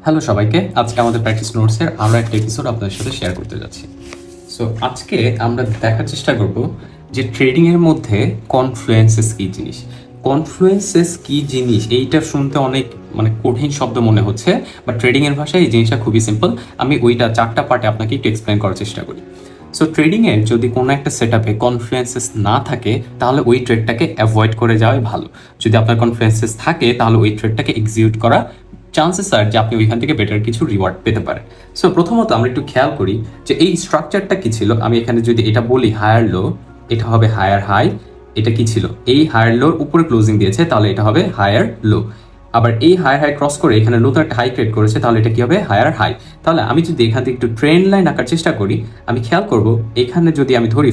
Hello সবাইকে, আজকে আমাদের প্র্যাকটিস নোটসের আমরা একটা এপিসোড আপনাদের সাথে শেয়ার করতে যাচ্ছি। সো আজকে আমরা দেখার চেষ্টা করব যে ট্রেডিংয়ের মধ্যে কনফ্লুয়েন্সেস কী জিনিস। কনফ্লুয়েন্সেস কী জিনিস এইটা শুনতে অনেক কঠিন শব্দ মনে হচ্ছে, বাট ট্রেডিংয়ের ভাষায় এই জিনিসটা খুবই সিম্পল। আমি ওইটা 4টা পার্টে আপনাকে একটু এক্সপ্লেন করার চেষ্টা করি। সো ট্রেডিংয়ের যদি কোনো একটা সেট আপে কনফ্লুয়েন্সেস না থাকে তাহলে ওই ট্রেডটাকে অ্যাভয়েড করে যাওয়াই ভালো। যদি আপনার কনফ্লুয়েন্সেস থাকে তাহলে ওই ট্রেডটাকে এক্সিকিউট করা চান্সেস আর যে আপনি ওইখান থেকে বেটার কিছু রিওয়ার্ড পেতে পারেন। সো প্রথমত আমরা একটু খেয়াল করি যে এই স্ট্রাকচারটা কি ছিল। আমি এখানে যদি এটা বলি হায়ার লো, এটা হবে হায়ার হাই। এটা কি ছিল? এই হায়ার লোর উপরে ক্লোজিং দিয়েছে, তাহলে এটা হবে হায়ার লো। আবার এই হায়ার হাই ক্রস করে এখানে নতুন একটা হাই ক্রিয়েট করেছে, তাহলে এটা কি হবে? Higher high. তাহলে আমি যদি এখান থেকে একটু ট্রেন্ড লাইন আঁকার চেষ্টা করি, আমি খেয়াল করব এখানে যদি আমি ধরি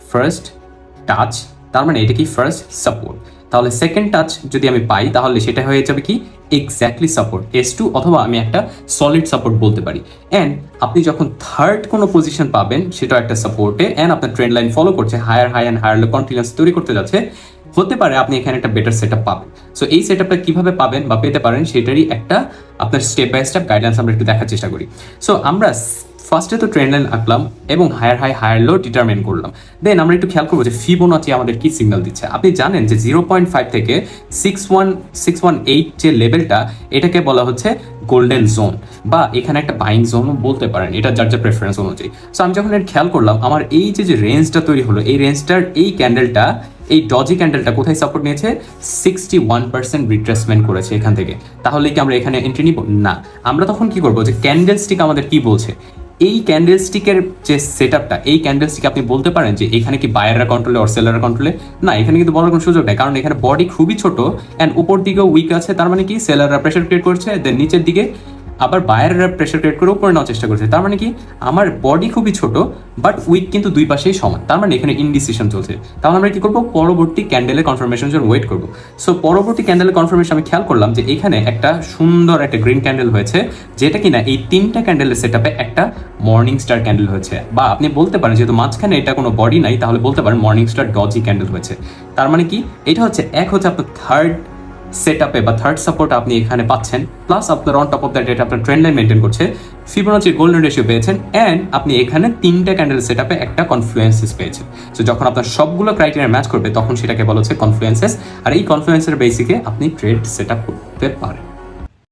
ফার্স্ট টাচ, তার মানে এটা কি ফার্স্ট সাপোর্ট। তাহলে সেকেন্ড টাচ যদি আমি পাই তাহলে সেটা হয়ে যাবে কি এক্স্যাক্টলি সাপোর্ট S2, অথবা আমি একটা সলিড সাপোর্ট বলতে পারি। অ্যান্ড আপনি যখন থার্ড কোনো পজিশন পাবেন সেটাও একটা সাপোর্টে, অ্যান্ড আপনার ট্রেন্ড লাইন ফলো করছে, higher high and higher low continuous তৈরি করতে যাচ্ছে, হতে পারে আপনি এখানে একটা বেটার সেট আপ পাবেন। সো এই সেট আপটা কীভাবে পাবেন বা পেতে পারেন সেটারই একটা আপনার স্টেপ বাই স্টেপ গাইডলাইন্স আমরা একটু দেখার চেষ্টা করি। সো আমরা ফার্স্টে তো ট্রেন্ড লাইন আঁকলাম এবং higher high higher low determine করলাম। দেন আমরা একটু খেয়াল করবো যে ফিবোনাচি আমাদের কি সিগন্যাল দিচ্ছে। আপনি জানেন যে 0.5 থেকে 61618 যে লেভেলটা, এটাকে বলা হচ্ছে গোল্ডেন জোন, বা এখানে একটা বাইং জোনও বলতে পারেন, এটা যার যার প্রেফারেন্স অনুযায়ী। সো আমি যখন এটা খেয়াল করলাম, আমার এই যে রেঞ্জটা তৈরি হলো, এই রেঞ্জটার এই ক্যান্ডেলটা, এই ডজি ক্যান্ডেলটা কোথায় সাপোর্ট নিয়েছে? 61% রিট্রেসমেন্ট করেছে এখান থেকে। তাহলে কি আমরা এখানে এন্ট্রি নিব? না। আমরা তখন কি করবো যে ক্যান্ডেলস্টিক আমাদের কি বলছে, এই ক্যান্ডেলস্টিকের যে সেট আপটা, এই ক্যান্ডেলস্টিক আপনি বলতে পারেন যে এখানে কি বায়াররা কন্ট্রোলে অর সেলাররা কন্ট্রোলে? না, এখানে কিন্তু বলার কোনো সুযোগ নেই, কারণ এখানে বডি খুবই ছোট অ্যান্ড উপর দিকেও উইক আছে। তার মানে কি সেলাররা প্রেশার ক্রিয়েট করছে, দেন নিচের দিকে আবার বায়াররা প্রেশার ক্রিয়েট করে উপরে নেওয়ার চেষ্টা করছে। তার মানে কি আমার বডি খুবই ছোট বাট উইক কিন্তু দুই পাশেই সমান, তার মানে এখানে ইনডিসিশন চলছে। তাহলে আমরা কি করবো? পরবর্তী ক্যান্ডেলের কনফার্মেশনের জন্য ওয়েট করবো। সো পরবর্তী ক্যান্ডেলের কনফার্মেশন আমি খেয়াল করলাম যে এখানে একটা সুন্দর একটা গ্রিন ক্যান্ডেল হয়েছে, যেটা কিনা এই 3টা ক্যান্ডেলের সেট আপে একটা মর্নিং স্টার ক্যান্ডেল হয়েছে, বা আপনি বলতে পারেন যেহেতু মাঝখানে এটা কোনো বডি নাই, তাহলে বলতে পারেন মর্নিং স্টার ডজি ক্যান্ডেল হয়েছে। তার মানে কি এটা হচ্ছে আপনার থার্ড সেট আপে বা থার্ড সাপোর্ট আপনি এখানে পাচ্ছেন, প্লাস আপনার অন টপ অফ দ্যাট এটা আপনার ট্রেন্ড লাইন মেনটেন করছে, ফিবোনাচির গোল্ডেন রেশিও পেয়েছেন, অ্যান্ড আপনি এখানে 3টা ক্যান্ডেল সেট আপে একটা কনফ্লুয়েন্সেস পেয়েছেন। সো যখন আপনার সবগুলো ক্রাইটেরিয়া ম্যাচ করবে তখন সেটাকে বলা হচ্ছে কনফ্লুয়েন্সেস, আর এই কনফ্লুয়েন্সের বেসিকে আপনি ট্রেড সেট আপ করতে পারেন।